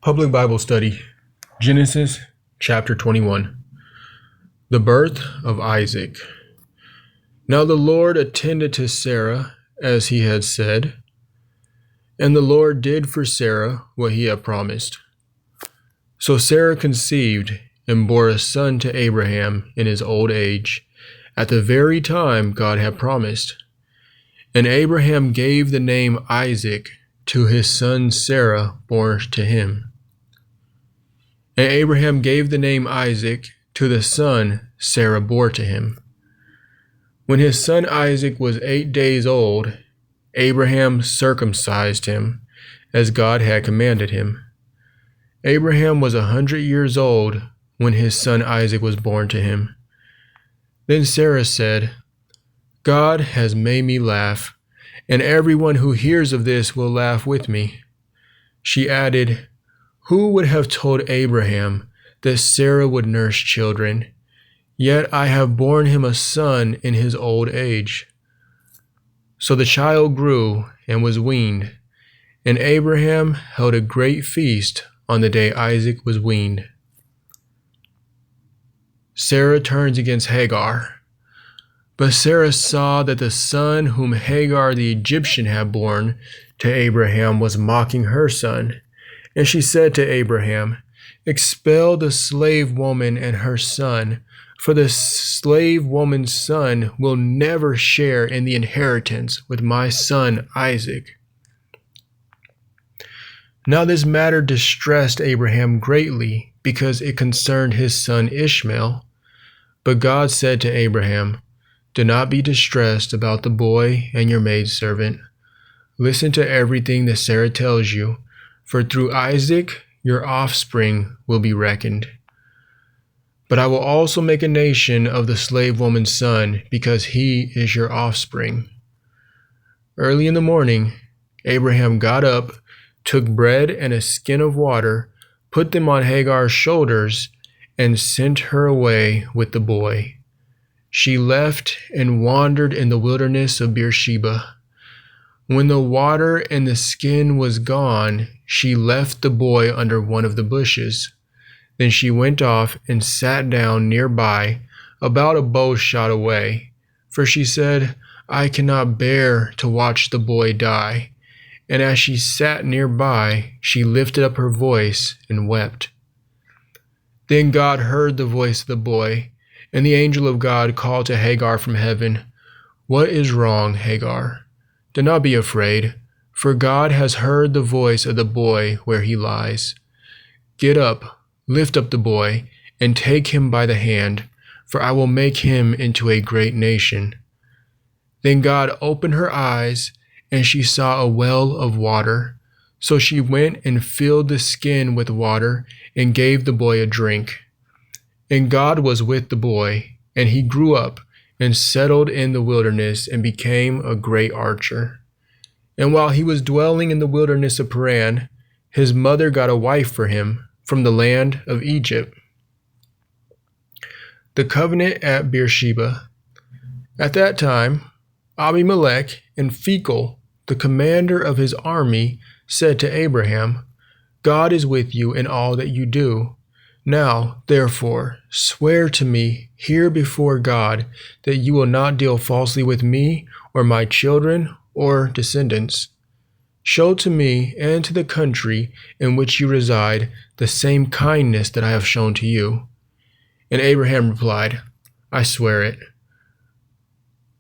Public Bible Study, Genesis chapter 21. The birth of Isaac. Now the Lord attended to Sarah as he had said, and the Lord did for Sarah what he had promised. So Sarah conceived and bore a son to Abraham in his old age, at the very time God had promised. And Abraham gave the name Isaac to his son Sarah born to him. And Abraham gave the name Isaac to the son Sarah bore to him. When his son Isaac was 8 days old, Abraham circumcised him, as God had commanded him. Abraham was 100 years old when his son Isaac was born to him. Then Sarah said, God has made me laugh, and everyone who hears of this will laugh with me. She added, who would have told Abraham that Sarah would nurse children? Yet I have borne him a son in his old age. So the child grew and was weaned, and Abraham held a great feast on the day Isaac was weaned. Sarah turns against Hagar. But Sarah saw that the son whom Hagar the Egyptian had borne to Abraham was mocking her son. And she said to Abraham, expel the slave woman and her son, for the slave woman's son will never share in the inheritance with my son Isaac. Now this matter distressed Abraham greatly, because it concerned his son Ishmael. But God said to Abraham, do not be distressed about the boy and your maidservant. Listen to everything that Sarah tells you, for through Isaac your offspring will be reckoned. But I will also make a nation of the slave woman's son, because he is your offspring. Early in the morning, Abraham got up, took bread and a skin of water, put them on Hagar's shoulders, and sent her away with the boy. She left and wandered in the wilderness of Beersheba. When the water and the skin was gone, she left the boy under one of the bushes. Then she went off and sat down nearby, about a bow shot away, for she said, I cannot bear to watch the boy die. And as she sat nearby, she lifted up her voice and wept. Then God heard the voice of the boy, and the angel of God called to Hagar from heaven, what is wrong, Hagar? Do not be afraid, for God has heard the voice of the boy where he lies. Get up, lift up the boy, and take him by the hand, for I will make him into a great nation. Then God opened her eyes, and she saw a well of water. So she went and filled the skin with water, and gave the boy a drink. And God was with the boy, and he grew up, and settled in the wilderness, and became a great archer. And while he was dwelling in the wilderness of Paran, his mother got a wife for him from the land of Egypt. The covenant at Beersheba. At that time, Abimelech and Phicol, the commander of his army, said to Abraham, God is with you in all that you do. Now, therefore, swear to me here before God that you will not deal falsely with me or my children or descendants. Show to me and to the country in which you reside the same kindness that I have shown to you. And Abraham replied, I swear it.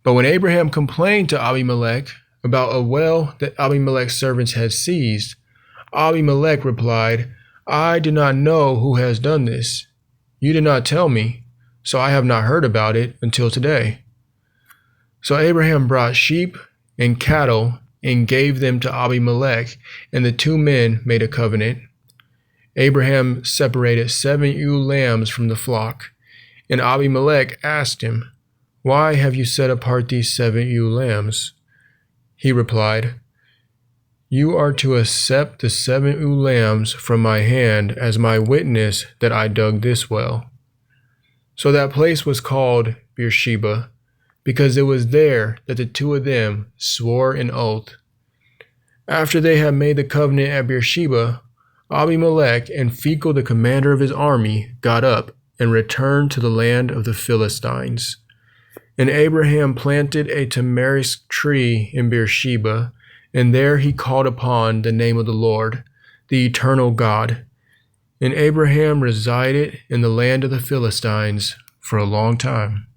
But when Abraham complained to Abimelech about a well that Abimelech's servants had seized, Abimelech replied, I do not know who has done this. You did not tell me, so I have not heard about it until today. So Abraham brought sheep and cattle and gave them to Abimelech, and the two men made a covenant. Abraham separated 7 ewe lambs from the flock, and Abimelech asked him, why have you set apart these 7 ewe lambs? He replied, you are to accept the 7 ewe lambs from my hand as my witness that I dug this well. So that place was called Beersheba, because it was there that the two of them swore an oath. After they had made the covenant at Beersheba, Abimelech and Phicol, the commander of his army, got up and returned to the land of the Philistines. And Abraham planted a tamarisk tree in Beersheba, and there he called upon the name of the Lord, the eternal God. And Abraham resided in the land of the Philistines for a long time.